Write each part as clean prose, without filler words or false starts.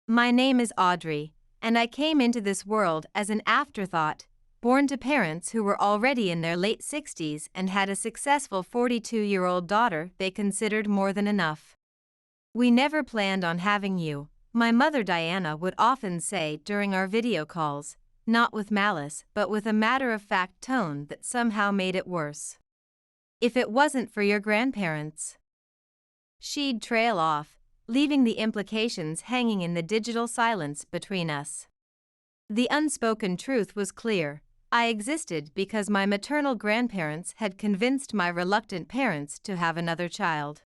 My name is Audrey, and I came into this world as an afterthought, born to parents who were already in their late 60s and had a successful 42-year-old daughter they considered more than enough. We never planned on having you, my mother Diana would often say during our video calls, not with malice but with a matter-of-fact tone that somehow made it worse. If it wasn't for your grandparents. She'd trail off, leaving the implications hanging in the digital silence between us. The unspoken truth was clear. I existed because my maternal grandparents had convinced my reluctant parents to have another child.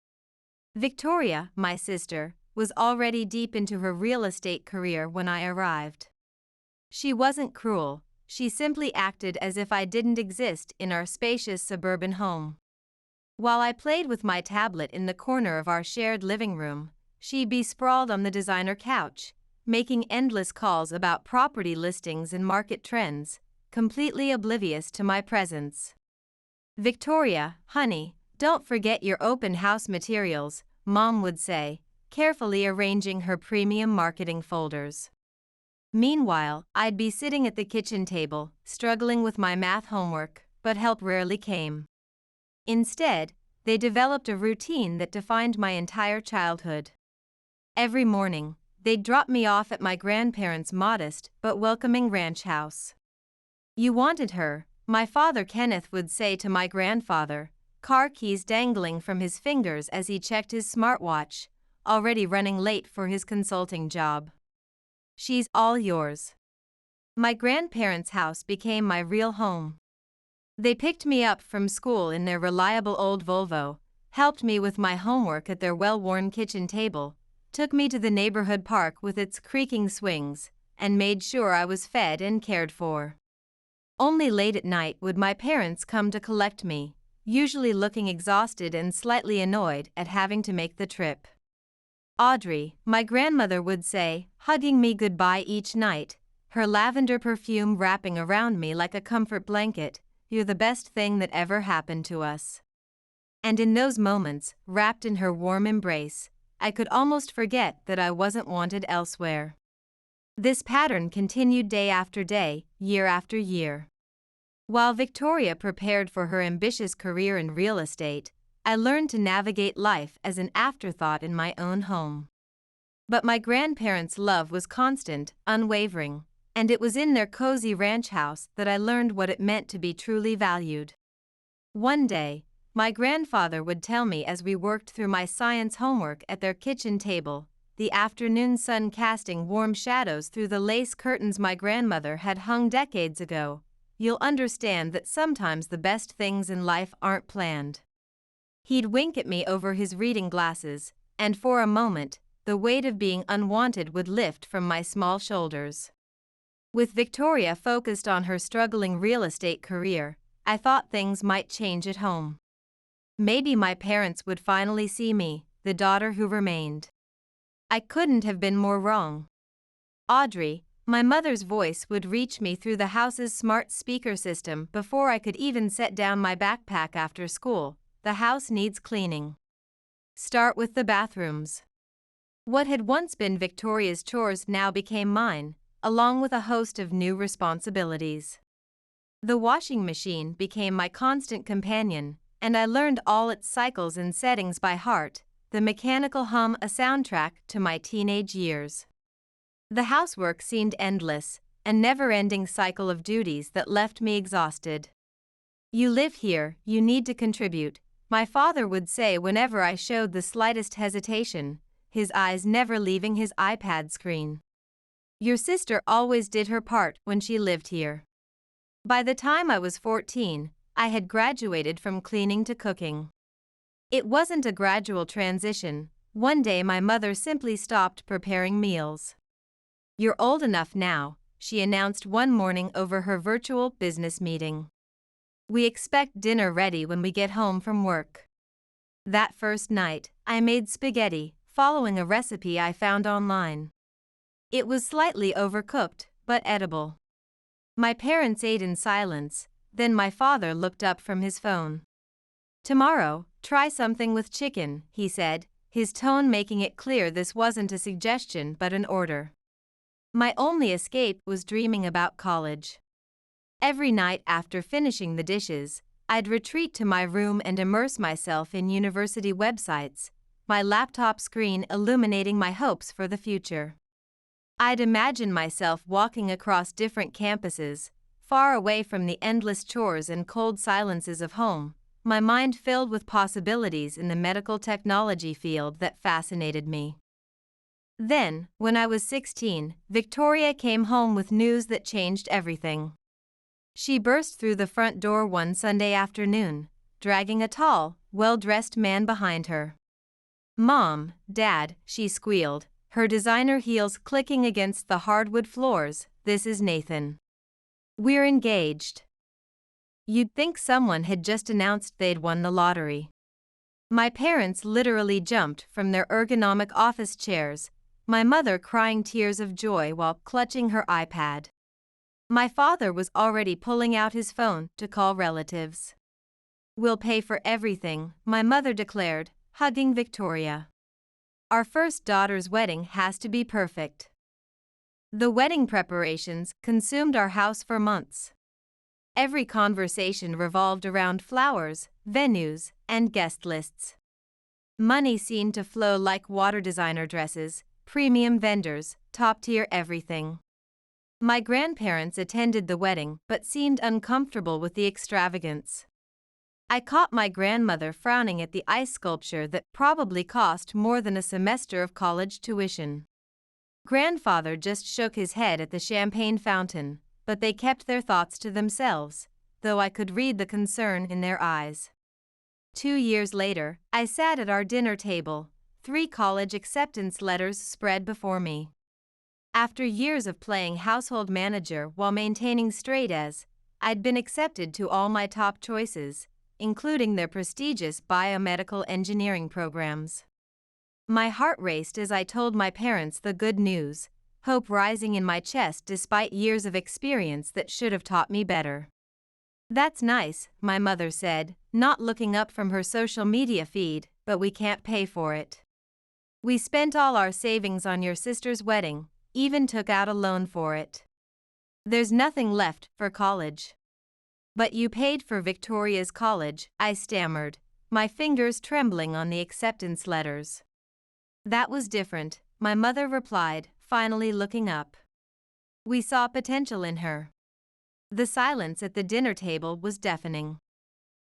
Victoria, my sister, was already deep into her real estate career when I arrived. She wasn't cruel, she simply acted as if I didn't exist in our spacious suburban home. While I played with my tablet in the corner of our shared living room, she'd be sprawled on the designer couch, making endless calls about property listings and market trends, completely oblivious to my presence. "Victoria, honey, don't forget your open house materials," Mom would say, carefully arranging her premium marketing folders. Meanwhile, I'd be sitting at the kitchen table, struggling with my math homework, but help rarely came. Instead, they developed a routine that defined my entire childhood. Every morning, they'd drop me off at my grandparents' modest but welcoming ranch house. "You wanted her," my father Kenneth would say to my grandfather, car keys dangling from his fingers as he checked his smartwatch, already running late for his consulting job. "She's all yours." My grandparents' house became my real home. They picked me up from school in their reliable old Volvo, helped me with my homework at their well-worn kitchen table, took me to the neighborhood park with its creaking swings, and made sure I was fed and cared for. Only late at night would my parents come to collect me, usually looking exhausted and slightly annoyed at having to make the trip. "Audrey," my grandmother would say, hugging me goodbye each night, her lavender perfume wrapping around me like a comfort blanket, "you're the best thing that ever happened to us." And in those moments, wrapped in her warm embrace, I could almost forget that I wasn't wanted elsewhere. This pattern continued day after day, year after year. While Victoria prepared for her ambitious career in real estate, I learned to navigate life as an afterthought in my own home. But my grandparents' love was constant, unwavering, and it was in their cozy ranch house that I learned what it meant to be truly valued. One day, my grandfather would tell me as we worked through my science homework at their kitchen table, the afternoon sun casting warm shadows through the lace curtains my grandmother had hung decades ago, "You'll understand that sometimes the best things in life aren't planned." He'd wink at me over his reading glasses, and for a moment, the weight of being unwanted would lift from my small shoulders. With Victoria focused on her struggling real estate career, I thought things might change at home. Maybe my parents would finally see me, the daughter who remained. I couldn't have been more wrong. "Audrey," my mother's voice would reach me through the house's smart speaker system before I could even set down my backpack after school, "the house needs cleaning. Start with the bathrooms." What had once been Victoria's chores now became mine, along with a host of new responsibilities. The washing machine became my constant companion, and I learned all its cycles and settings by heart, the mechanical hum a soundtrack to my teenage years. The housework seemed endless, a never-ending cycle of duties that left me exhausted. "You live here, you need to contribute," my father would say whenever I showed the slightest hesitation, his eyes never leaving his iPad screen. "Your sister always did her part when she lived here." By the time I was 14, I had graduated from cleaning to cooking. It wasn't a gradual transition. One day my mother simply stopped preparing meals. "You're old enough now," she announced one morning over her virtual business meeting. "We expect dinner ready when we get home from work." That first night, I made spaghetti, following a recipe I found online. It was slightly overcooked, but edible. My parents ate in silence, then my father looked up from his phone. "Tomorrow, try something with chicken," he said, his tone making it clear this wasn't a suggestion but an order. My only escape was dreaming about college. Every night after finishing the dishes, I'd retreat to my room and immerse myself in university websites, my laptop screen illuminating my hopes for the future. I'd imagine myself walking across different campuses, far away from the endless chores and cold silences of home, my mind filled with possibilities in the medical technology field that fascinated me. Then, when I was 16, Victoria came home with news that changed everything. She burst through the front door one Sunday afternoon, dragging a tall, well-dressed man behind her. "Mom, Dad," she squealed, her designer heels clicking against the hardwood floors, "this is Nathan. We're engaged." You'd think someone had just announced they'd won the lottery. My parents literally jumped from their ergonomic office chairs, my mother crying tears of joy while clutching her iPad. My father was already pulling out his phone to call relatives. "We'll pay for everything," my mother declared, hugging Victoria. "Our first daughter's wedding has to be perfect." The wedding preparations consumed our house for months. Every conversation revolved around flowers, venues, and guest lists. Money seemed to flow like water: designer dresses, premium vendors, top-tier everything. My grandparents attended the wedding but seemed uncomfortable with the extravagance. I caught my grandmother frowning at the ice sculpture that probably cost more than a semester of college tuition. Grandfather just shook his head at the champagne fountain, but they kept their thoughts to themselves, though I could read the concern in their eyes. 2 years later, I sat at our dinner table, 3 college acceptance letters spread before me. After years of playing household manager while maintaining straight A's, I'd been accepted to all my top choices, including their prestigious biomedical engineering programs. My heart raced as I told my parents the good news, hope rising in my chest despite years of experience that should have taught me better. "That's nice," my mother said, not looking up from her social media feed, "but we can't pay for it. We spent all our savings on your sister's wedding, even took out a loan for it. There's nothing left for college." "But you paid for Victoria's college," I stammered, my fingers trembling on the acceptance letters. "That was different," my mother replied, finally looking up. "We saw potential in her." The silence at the dinner table was deafening.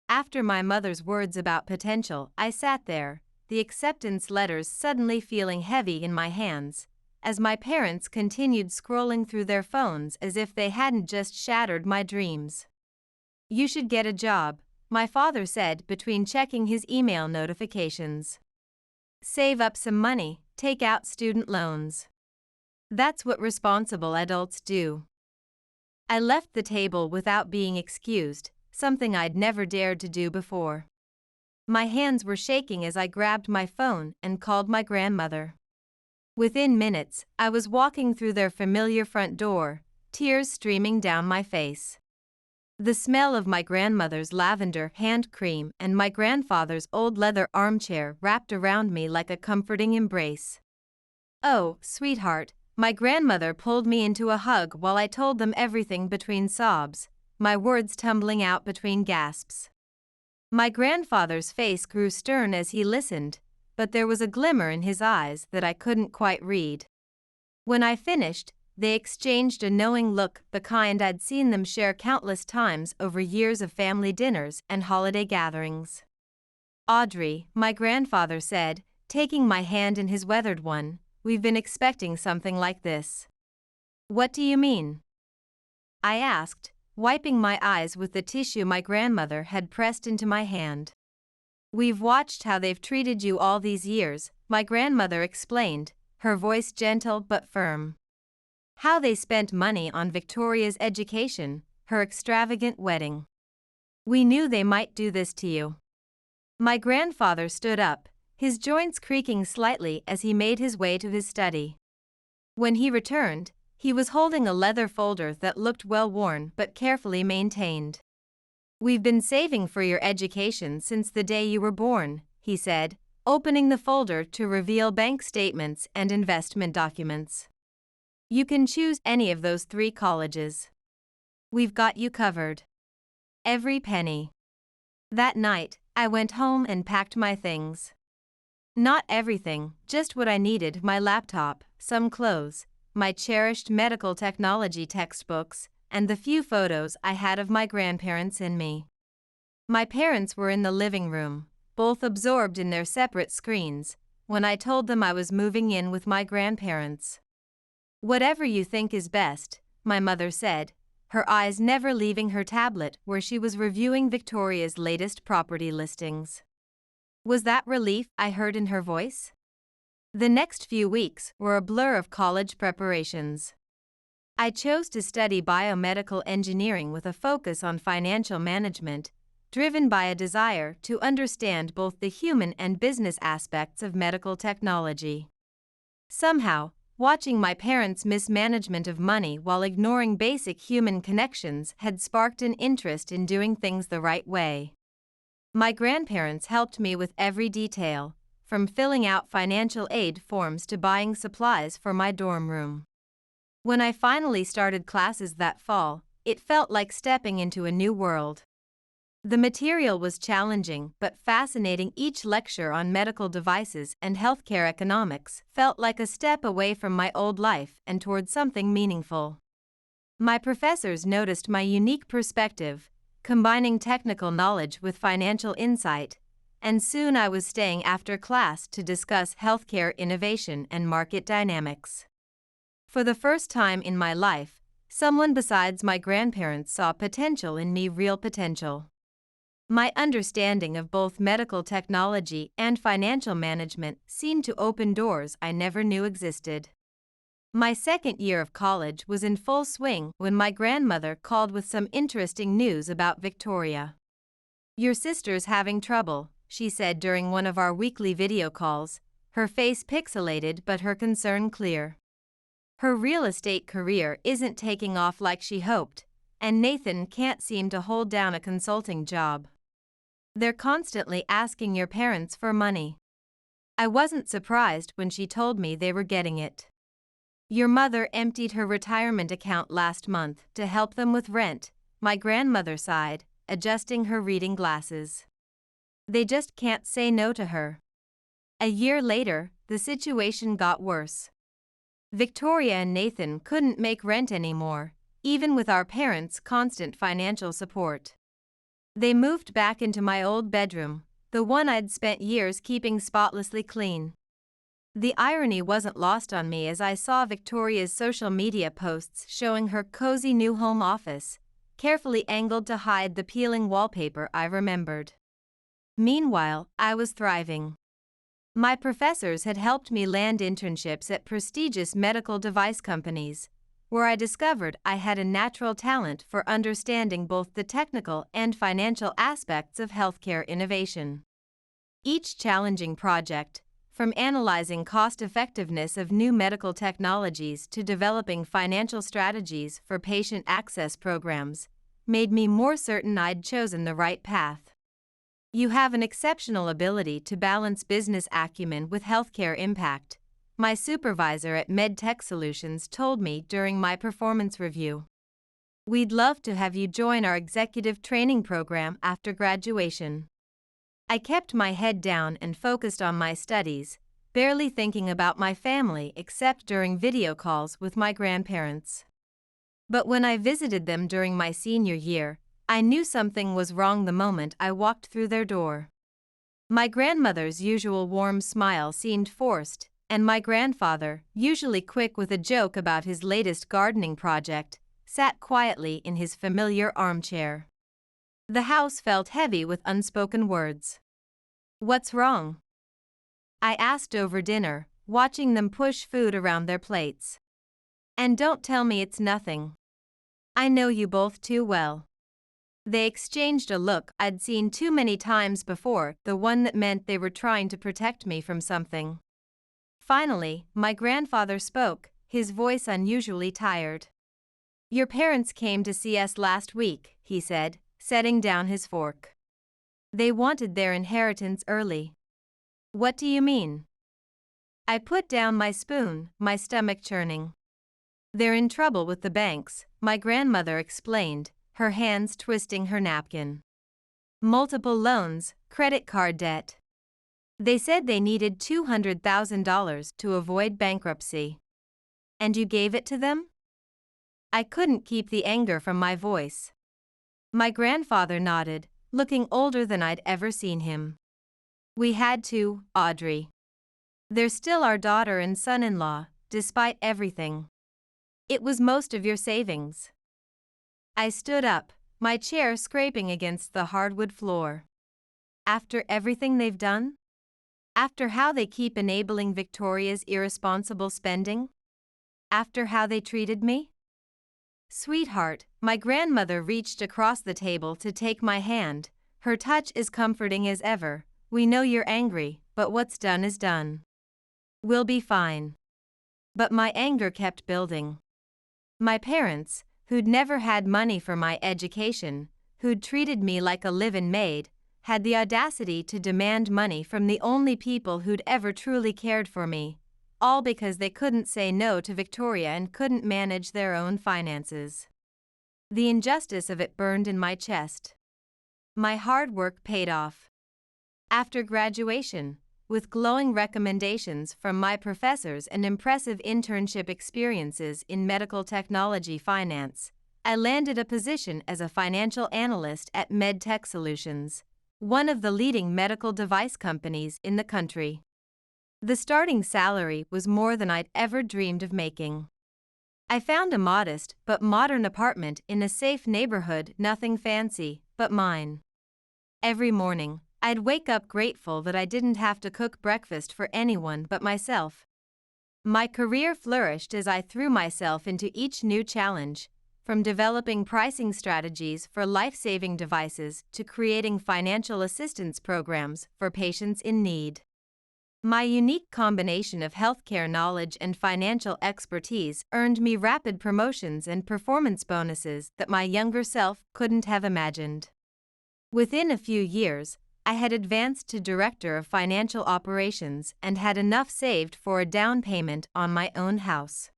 After my mother's words about potential, I sat there, the acceptance letters suddenly feeling heavy in my hands, as my parents continued scrolling through their phones as if they hadn't just shattered my dreams. "You should get a job," my father said between checking his email notifications. "Save up some money, take out student loans. That's what responsible adults do." I left the table without being excused, something I'd never dared to do before. My hands were shaking as I grabbed my phone and called my grandmother. Within minutes, I was walking through their familiar front door, tears streaming down my face. The smell of my grandmother's lavender hand cream and my grandfather's old leather armchair wrapped around me like a comforting embrace. "Oh, sweetheart," my grandmother pulled me into a hug while I told them everything between sobs, my words tumbling out between gasps. My grandfather's face grew stern as he listened, but there was a glimmer in his eyes that I couldn't quite read. When I finished, they exchanged a knowing look, the kind I'd seen them share countless times over years of family dinners and holiday gatherings. "Audrey," my grandfather said, taking my hand in his weathered one, "we've been expecting something like this." "What do you mean?" I asked, wiping my eyes with the tissue my grandmother had pressed into my hand. "We've watched how they've treated you all these years," my grandmother explained, her voice gentle but firm. "How they spent money on Victoria's education, her extravagant wedding. We knew they might do this to you." My grandfather stood up, his joints creaking slightly as he made his way to his study. When he returned, he was holding a leather folder that looked well worn but carefully maintained. "We've been saving for your education since the day you were born," he said, opening the folder to reveal bank statements and investment documents. You can choose any of those 3 colleges. We've got you covered. Every penny. That night, I went home and packed my things. Not everything, just what I needed: my laptop, some clothes, my cherished medical technology textbooks, and the few photos I had of my grandparents and me. My parents were in the living room, both absorbed in their separate screens, when I told them I was moving in with my grandparents. "Whatever you think is best," my mother said, her eyes never leaving her tablet where she was reviewing Victoria's latest property listings. Was that relief I heard in her voice? The next few weeks were a blur of college preparations. I chose to study biomedical engineering with a focus on financial management, driven by a desire to understand both the human and business aspects of medical technology. Somehow, watching my parents' mismanagement of money while ignoring basic human connections had sparked an interest in doing things the right way. My grandparents helped me with every detail, from filling out financial aid forms to buying supplies for my dorm room. When I finally started classes that fall, it felt like stepping into a new world. The material was challenging but fascinating. Each lecture on medical devices and healthcare economics felt like a step away from my old life and toward something meaningful. My professors noticed my unique perspective, combining technical knowledge with financial insight, and soon I was staying after class to discuss healthcare innovation and market dynamics. For the first time in my life, someone besides my grandparents saw potential in me, real potential. My understanding of both medical technology and financial management seemed to open doors I never knew existed. My second year of college was in full swing when my grandmother called with some interesting news about Victoria. "Your sister's having trouble," she said during one of our weekly video calls, her face pixelated but her concern clear. "Her real estate career isn't taking off like she hoped, and Nathan can't seem to hold down a consulting job. They're constantly asking your parents for money." I wasn't surprised when she told me they were getting it. "Your mother emptied her retirement account last month to help them with rent," my grandmother sighed, adjusting her reading glasses. "They just can't say no to her." A year later, the situation got worse. Victoria and Nathan couldn't make rent anymore, even with our parents' constant financial support. They moved back into my old bedroom, the one I'd spent years keeping spotlessly clean. The irony wasn't lost on me as I saw Victoria's social media posts showing her cozy new home office, carefully angled to hide the peeling wallpaper I remembered. Meanwhile, I was thriving. My professors had helped me land internships at prestigious medical device companies, where I discovered I had a natural talent for understanding both the technical and financial aspects of healthcare innovation. Each challenging project, from analyzing cost-effectiveness of new medical technologies to developing financial strategies for patient access programs, made me more certain I'd chosen the right path. "You have an exceptional ability to balance business acumen with healthcare impact," my supervisor at MedTech Solutions told me during my performance review. "We'd love to have you join our executive training program after graduation." I kept my head down and focused on my studies, barely thinking about my family except during video calls with my grandparents. But when I visited them during my senior year, I knew something was wrong the moment I walked through their door. My grandmother's usual warm smile seemed forced, and my grandfather, usually quick with a joke about his latest gardening project, sat quietly in his familiar armchair. The house felt heavy with unspoken words. "What's wrong?" I asked over dinner, watching them push food around their plates. "And don't tell me it's nothing. I know you both too well." They exchanged a look I'd seen too many times before, the one that meant they were trying to protect me from something. Finally, my grandfather spoke, his voice unusually tired. "Your parents came to see us last week," he said, setting down his fork. "They wanted their inheritance early." What do you mean? I put down my spoon, my stomach churning. They're in trouble with the banks, my grandmother explained, her hands twisting her napkin. Multiple loans, credit card debt. They said they needed $200,000 to avoid bankruptcy. And you gave it to them? I couldn't keep the anger from my voice. My grandfather nodded, looking older than I'd ever seen him. We had to, Audrey. They're still our daughter and son-in-law, despite everything. It was most of your savings. I stood up, my chair scraping against the hardwood floor. After everything they've done? After how they keep enabling Victoria's irresponsible spending? After how they treated me? Sweetheart, my grandmother reached across the table to take my hand, her touch as comforting as ever. We know you're angry, but what's done is done. We'll be fine. But my anger kept building. My parents, who'd never had money for my education, who'd treated me like a live-in maid, had the audacity to demand money from the only people who'd ever truly cared for me, all because they couldn't say no to Victoria and couldn't manage their own finances. The injustice of it burned in my chest. My hard work paid off. After graduation, with glowing recommendations from my professors and impressive internship experiences in medical technology finance, I landed a position as a financial analyst at MedTech Solutions, one of the leading medical device companies in the country. The starting salary was more than I'd ever dreamed of making. I found a modest but modern apartment in a safe neighborhood, nothing fancy, but mine. Every morning, I'd wake up grateful that I didn't have to cook breakfast for anyone but myself. My career flourished as I threw myself into each new challenge, from developing pricing strategies for life-saving devices to creating financial assistance programs for patients in need. My unique combination of healthcare knowledge and financial expertise earned me rapid promotions and performance bonuses that my younger self couldn't have imagined. Within a few years, I had advanced to Director of Financial Operations and had enough saved for a down payment on my own house.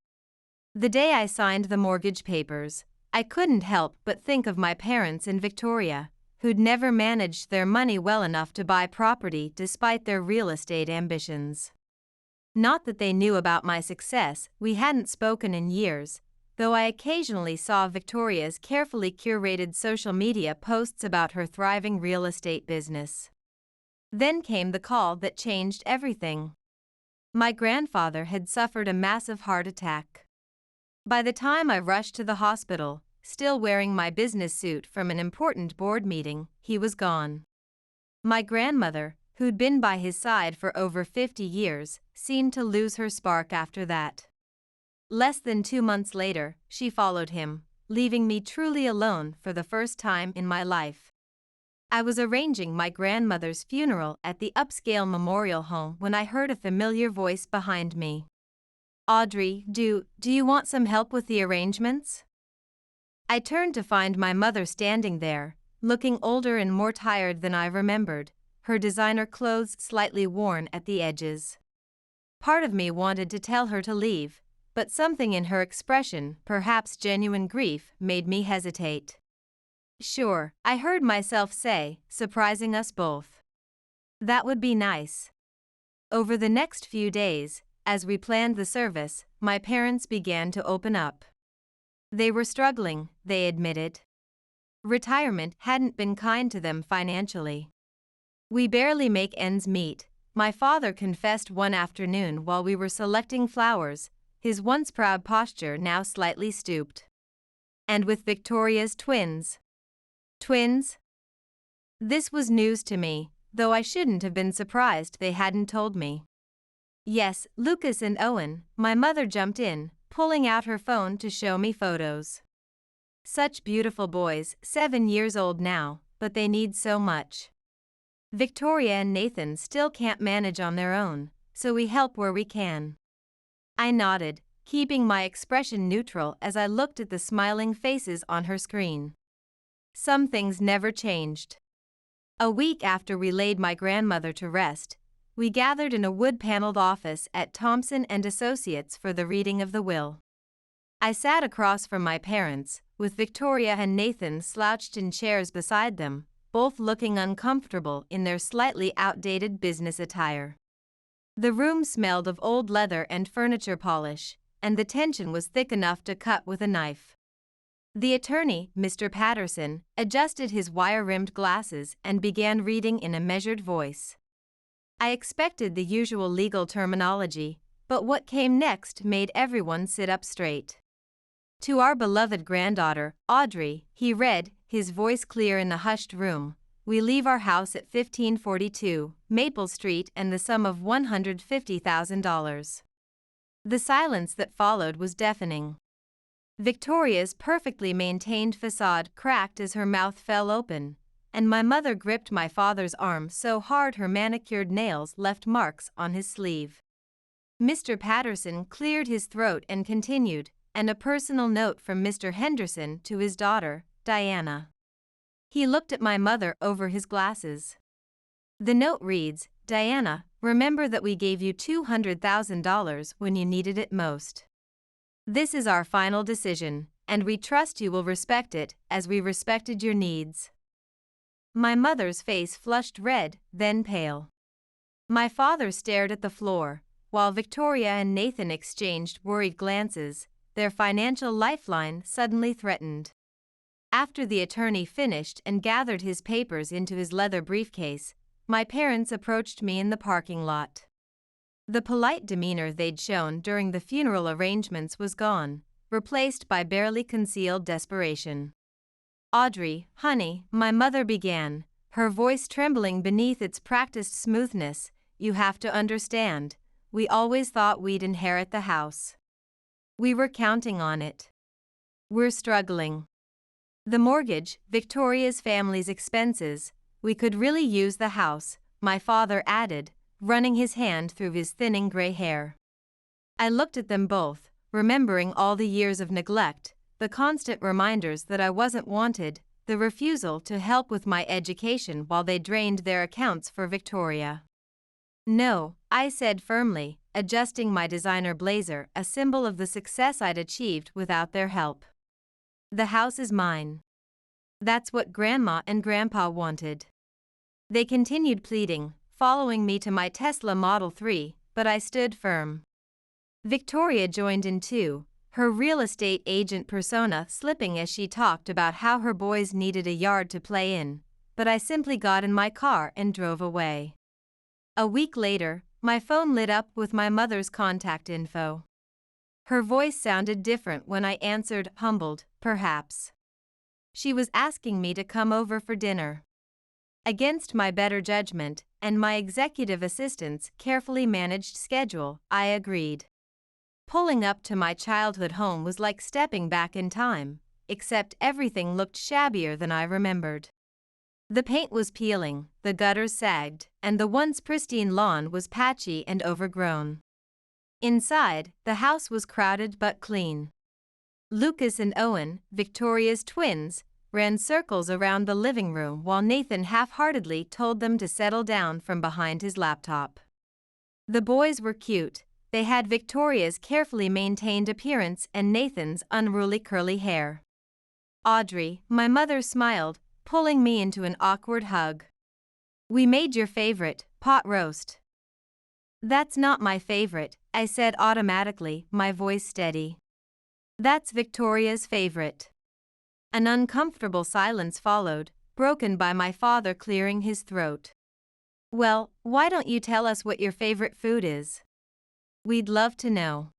The day I signed the mortgage papers, I couldn't help but think of my parents and Victoria, who'd never managed their money well enough to buy property despite their real estate ambitions. Not that they knew about my success, we hadn't spoken in years, though I occasionally saw Victoria's carefully curated social media posts about her thriving real estate business. Then came the call that changed everything. My grandfather had suffered a massive heart attack. By the time I rushed to the hospital, still wearing my business suit from an important board meeting, he was gone. My grandmother, who'd been by his side for over 50 years, seemed to lose her spark after that. Less than 2 months later, she followed him, leaving me truly alone for the first time in my life. I was arranging my grandmother's funeral at the upscale memorial home when I heard a familiar voice behind me. Audrey, do you want some help with the arrangements? I turned to find my mother standing there, looking older and more tired than I remembered, her designer clothes slightly worn at the edges. Part of me wanted to tell her to leave, but something in her expression, perhaps genuine grief, made me hesitate. Sure, I heard myself say, surprising us both. That would be nice. Over the next few days, as we planned the service, my parents began to open up. They were struggling, they admitted. Retirement hadn't been kind to them financially. We barely make ends meet, my father confessed one afternoon while we were selecting flowers, his once proud posture now slightly stooped. And with Victoria's twins. Twins? This was news to me, though I shouldn't have been surprised they hadn't told me. Yes, Lucas and Owen, my mother jumped in, pulling out her phone to show me photos. Such beautiful boys, 7 years old now, but they need so much. Victoria and Nathan still can't manage on their own, so we help where we can. I nodded, keeping my expression neutral as I looked at the smiling faces on her screen. Some things never changed. A week after we laid my grandmother to rest, we gathered in a wood-paneled office at Thompson and Associates for the reading of the will. I sat across from my parents, with Victoria and Nathan slouched in chairs beside them, both looking uncomfortable in their slightly outdated business attire. The room smelled of old leather and furniture polish, and the tension was thick enough to cut with a knife. The attorney, Mr. Patterson, adjusted his wire-rimmed glasses and began reading in a measured voice. I expected the usual legal terminology, but what came next made everyone sit up straight. To our beloved granddaughter, Audrey, he read, his voice clear in the hushed room, we leave our house at 1542 Maple Street and the sum of $150,000. The silence that followed was deafening. Victoria's perfectly maintained facade cracked as her mouth fell open, and my mother gripped my father's arm so hard her manicured nails left marks on his sleeve. Mr. Patterson cleared his throat and continued, and a personal note from Mr. Henderson to his daughter, Diana. He looked at my mother over his glasses. The note reads, Diana, remember that we gave you $200,000 when you needed it most. This is our final decision, and we trust you will respect it as we respected your needs. My mother's face flushed red, then pale. My father stared at the floor, while Victoria and Nathan exchanged worried glances, their financial lifeline suddenly threatened. After the attorney finished and gathered his papers into his leather briefcase, my parents approached me in the parking lot. The polite demeanor they'd shown during the funeral arrangements was gone, replaced by barely concealed desperation. Audrey, honey, my mother began, her voice trembling beneath its practiced smoothness, you have to understand, we always thought we'd inherit the house. We were counting on it. We're struggling. The mortgage, Victoria's family's expenses, we could really use the house, my father added, running his hand through his thinning gray hair. I looked at them both, remembering all the years of neglect, the constant reminders that I wasn't wanted, the refusal to help with my education while they drained their accounts for Victoria. No, I said firmly, adjusting my designer blazer, a symbol of the success I'd achieved without their help. The house is mine. That's what Grandma and Grandpa wanted. They continued pleading, following me to my Tesla Model 3, but I stood firm. Victoria joined in too, her real estate agent persona slipping as she talked about how her boys needed a yard to play in, but I simply got in my car and drove away. A week later, my phone lit up with my mother's contact info. Her voice sounded different when I answered, humbled, perhaps. She was asking me to come over for dinner. Against my better judgment and my executive assistant's carefully managed schedule, I agreed. Pulling up to my childhood home was like stepping back in time, except everything looked shabbier than I remembered. The paint was peeling, the gutters sagged, and the once pristine lawn was patchy and overgrown. Inside, the house was crowded but clean. Lucas and Owen, Victoria's twins, ran circles around the living room while Nathan half-heartedly told them to settle down from behind his laptop. The boys were cute. They had Victoria's carefully maintained appearance and Nathan's unruly curly hair. Audrey, my mother smiled, pulling me into an awkward hug. We made your favorite, pot roast. That's not my favorite, I said automatically, my voice steady. That's Victoria's favorite. An uncomfortable silence followed, broken by my father clearing his throat. Well, why don't you tell us what your favorite food is? We'd love to know.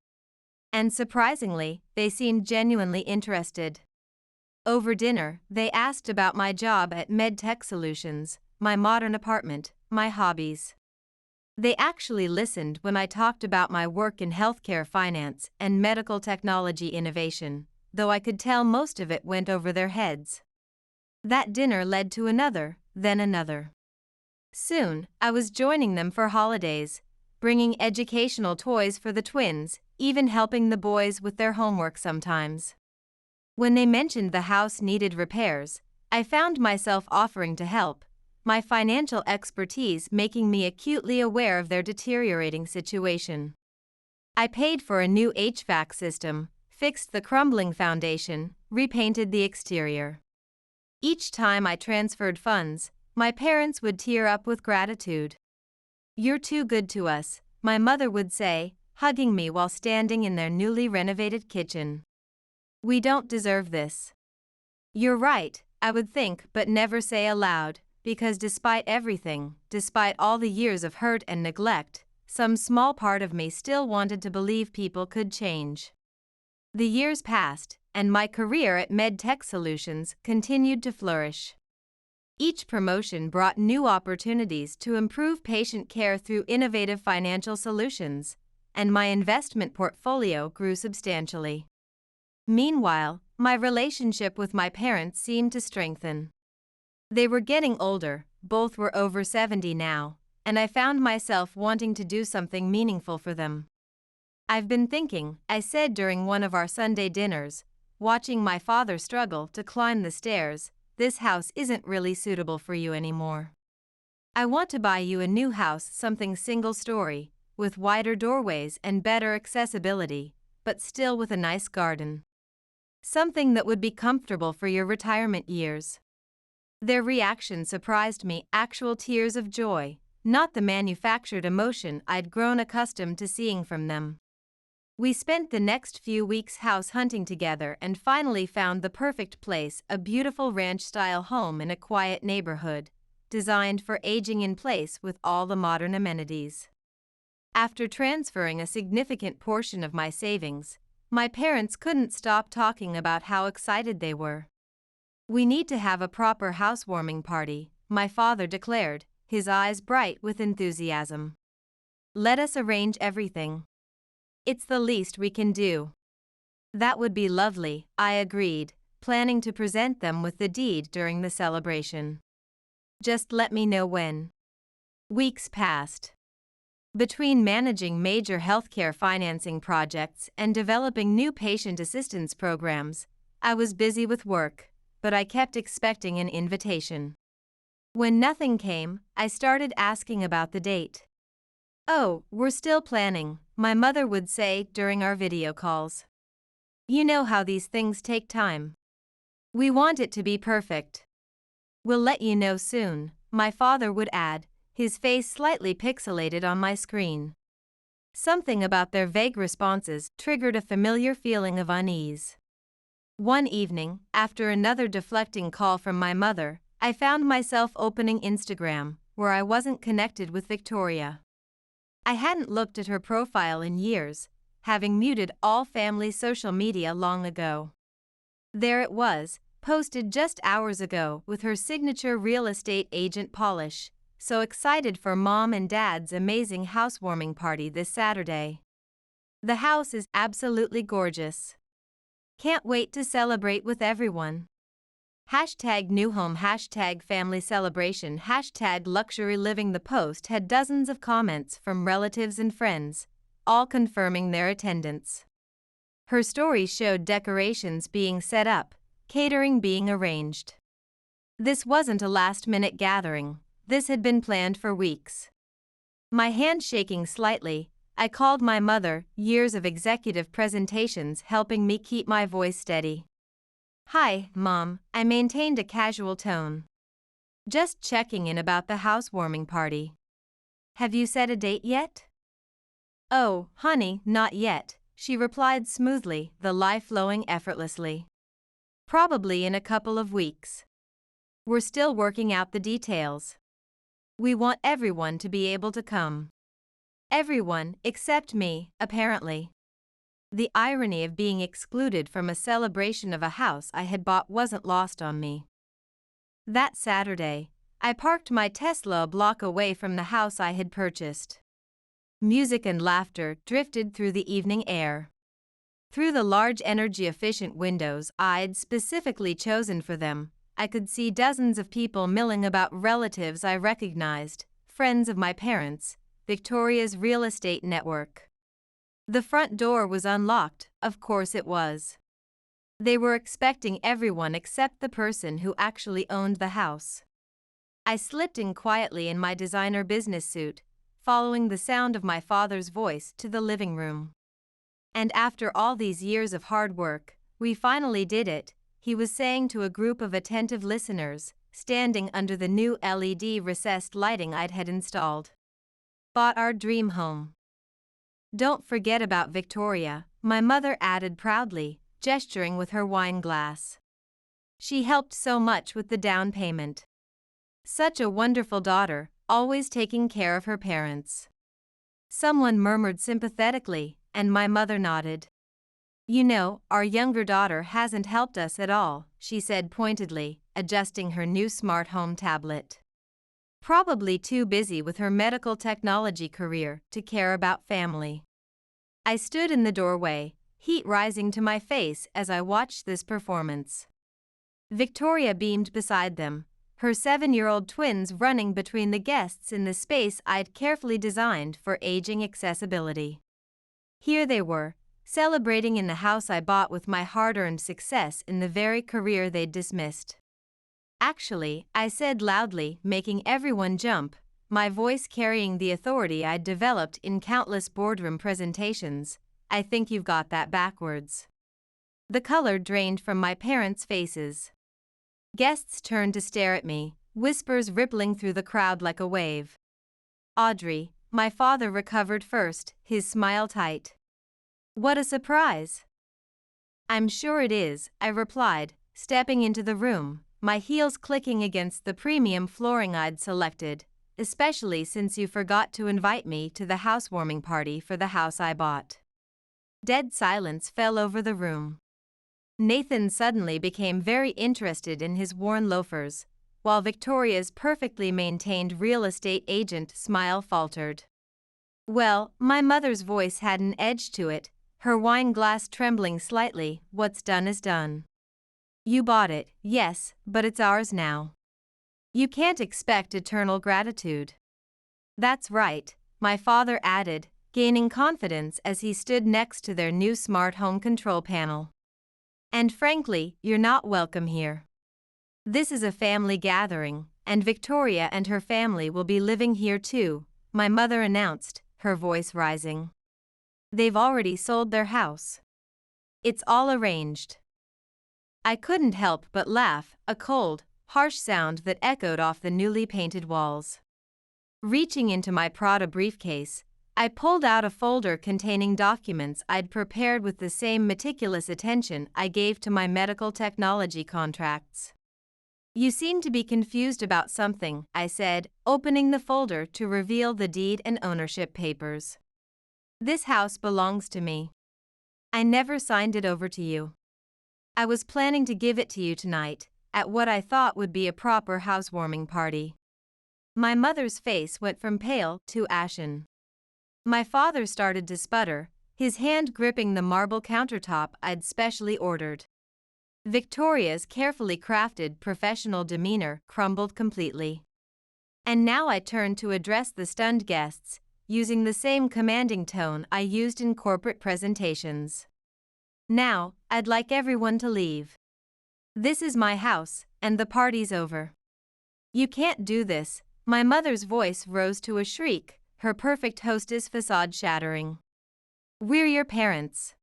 And surprisingly, they seemed genuinely interested. Over dinner, they asked about my job at MedTech Solutions, my modern apartment, my hobbies. They actually listened when I talked about my work in healthcare finance and medical technology innovation, though I could tell most of it went over their heads. That dinner led to another, then another. Soon, I was joining them for holidays, bringing educational toys for the twins, even helping the boys with their homework sometimes. When they mentioned the house needed repairs, I found myself offering to help, my financial expertise making me acutely aware of their deteriorating situation. I paid for a new HVAC system, fixed the crumbling foundation, repainted the exterior. Each time I transferred funds, my parents would tear up with gratitude. "You're too good to us," my mother would say, hugging me while standing in their newly renovated kitchen. "We don't deserve this." "You're right," I would think but never say aloud, because despite everything, despite all the years of hurt and neglect, some small part of me still wanted to believe people could change. The years passed, and my career at MedTech Solutions continued to flourish. Each promotion brought new opportunities to improve patient care through innovative financial solutions, and my investment portfolio grew substantially. Meanwhile, my relationship with my parents seemed to strengthen. They were getting older, both were over 70 now, and I found myself wanting to do something meaningful for them. "I've been thinking," I said during one of our Sunday dinners, watching my father struggle to climb the stairs, "this house isn't really suitable for you anymore. I want to buy you a new house, something single-story, with wider doorways and better accessibility, but still with a nice garden. Something that would be comfortable for your retirement years." Their reaction surprised me, actual tears of joy, not the manufactured emotion I'd grown accustomed to seeing from them. We spent the next few weeks house hunting together and finally found the perfect place, a beautiful ranch-style home in a quiet neighborhood, designed for aging in place with all the modern amenities. After transferring a significant portion of my savings, my parents couldn't stop talking about how excited they were. "We need to have a proper housewarming party," my father declared, his eyes bright with enthusiasm. "Let us arrange everything. It's the least we can do." "That would be lovely," I agreed, planning to present them with the deed during the celebration. "Just let me know when." Weeks passed. Between managing major healthcare financing projects and developing new patient assistance programs, I was busy with work, but I kept expecting an invitation. When nothing came, I started asking about the date. "Oh, we're still planning," my mother would say during our video calls. "You know how these things take time. We want it to be perfect." "We'll let you know soon," my father would add, his face slightly pixelated on my screen. Something about their vague responses triggered a familiar feeling of unease. One evening, after another deflecting call from my mother, I found myself opening Instagram, where I wasn't connected with Victoria. I hadn't looked at her profile in years, having muted all family social media long ago. There it was, posted just hours ago with her signature real estate agent polish, so excited for Mom and Dad's amazing housewarming party this Saturday. "The house is absolutely gorgeous. Can't wait to celebrate with everyone. #new home, #family celebration, #luxury living." The post had dozens of comments from relatives and friends, all confirming their attendance. Her story showed decorations being set up, catering being arranged. This wasn't a last-minute gathering, this had been planned for weeks. My hand shaking slightly, I called my mother, years of executive presentations helping me keep my voice steady. "Hi, Mom," I maintained a casual tone. "Just checking in about the housewarming party. Have you set a date yet?" "Oh, honey, not yet," she replied smoothly, the lie flowing effortlessly. "Probably in a couple of weeks. We're still working out the details. We want everyone to be able to come." Everyone, except me, apparently. The irony of being excluded from a celebration of a house I had bought wasn't lost on me. That Saturday, I parked my Tesla a block away from the house I had purchased. Music and laughter drifted through the evening air. Through the large energy-efficient windows I'd specifically chosen for them, I could see dozens of people milling about, relatives I recognized, friends of my parents, Victoria's real estate network. The front door was unlocked, of course it was. They were expecting everyone except the person who actually owned the house. I slipped in quietly in my designer business suit, following the sound of my father's voice to the living room. And after all these years of hard work, we finally did it, he was saying to a group of attentive listeners, standing under the new LED recessed lighting I'd had installed. Bought our dream home. Don't forget about Victoria, my mother added proudly, gesturing with her wine glass. She helped so much with the down payment. Such a wonderful daughter, always taking care of her parents. Someone murmured sympathetically, and my mother nodded. You know, our younger daughter hasn't helped us at all, she said pointedly, adjusting her new smart home tablet. Probably too busy with her medical technology career to care about family. I stood in the doorway, heat rising to my face as I watched this performance. Victoria beamed beside them, her 7-year-old twins running between the guests in the space I'd carefully designed for aging accessibility. Here they were, celebrating in the house I bought with my hard-earned success in the very career they'd dismissed. Actually, I said loudly, making everyone jump, my voice carrying the authority I'd developed in countless boardroom presentations, I think you've got that backwards. The color drained from my parents' faces. Guests turned to stare at me, whispers rippling through the crowd like a wave. Audrey, my father recovered first, his smile tight. What a surprise! I'm sure it is, I replied, stepping into the room, my heels clicking against the premium flooring I'd selected, especially since you forgot to invite me to the housewarming party for the house I bought. Dead silence fell over the room. Nathan suddenly became very interested in his worn loafers, while Victoria's perfectly maintained real estate agent smile faltered. Well, my mother's voice had an edge to it, her wine glass trembling slightly, what's done is done. You bought it, yes, but it's ours now. You can't expect eternal gratitude. That's right, my father added, gaining confidence as he stood next to their new smart home control panel. And frankly, you're not welcome here. This is a family gathering, and Victoria and her family will be living here too, my mother announced, her voice rising. They've already sold their house. It's all arranged. I couldn't help but laugh, a cold, harsh sound that echoed off the newly painted walls. Reaching into my Prada briefcase, I pulled out a folder containing documents I'd prepared with the same meticulous attention I gave to my medical technology contracts. You seem to be confused about something, I said, opening the folder to reveal the deed and ownership papers. This house belongs to me. I never signed it over to you. I was planning to give it to you tonight, at what I thought would be a proper housewarming party. My mother's face went from pale to ashen. My father started to sputter, his hand gripping the marble countertop I'd specially ordered. Victoria's carefully crafted professional demeanor crumbled completely. And now I turned to address the stunned guests, using the same commanding tone I used in corporate presentations. Now, I'd like everyone to leave. This is my house, and the party's over. You can't do this, my mother's voice rose to a shriek, her perfect hostess facade shattering. We're your parents.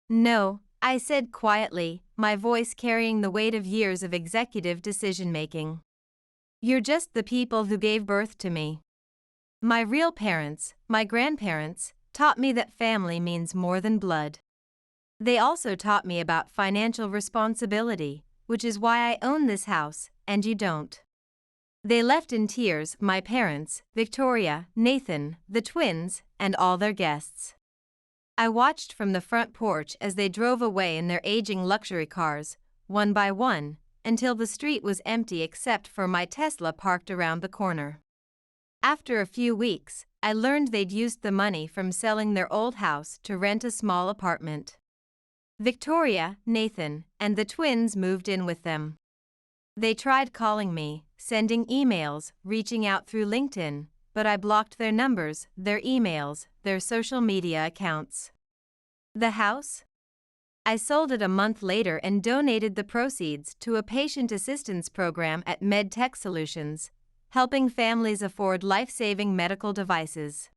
No, I said quietly, my voice carrying the weight of years of executive decision-making. You're just the people who gave birth to me. My real parents, my grandparents, taught me that family means more than blood. They also taught me about financial responsibility, which is why I own this house, and you don't. They left in tears, my parents, Victoria, Nathan, the twins, and all their guests. I watched from the front porch as they drove away in their aging luxury cars, one by one, until the street was empty except for my Tesla parked around the corner. After a few weeks, I learned they'd used the money from selling their old house to rent a small apartment. Victoria, Nathan, and the twins moved in with them. They tried calling me, sending emails, reaching out through LinkedIn, but I blocked their numbers, their emails, their social media accounts. The house? I sold it a month later and donated the proceeds to a patient assistance program at MedTech Solutions, helping families afford life-saving medical devices.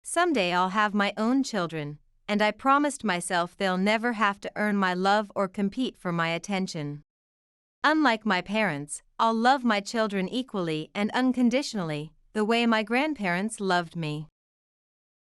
Someday I'll have my own children, and I promised myself they'll never have to earn my love or compete for my attention. Unlike my parents, I'll love my children equally and unconditionally, the way my grandparents loved me.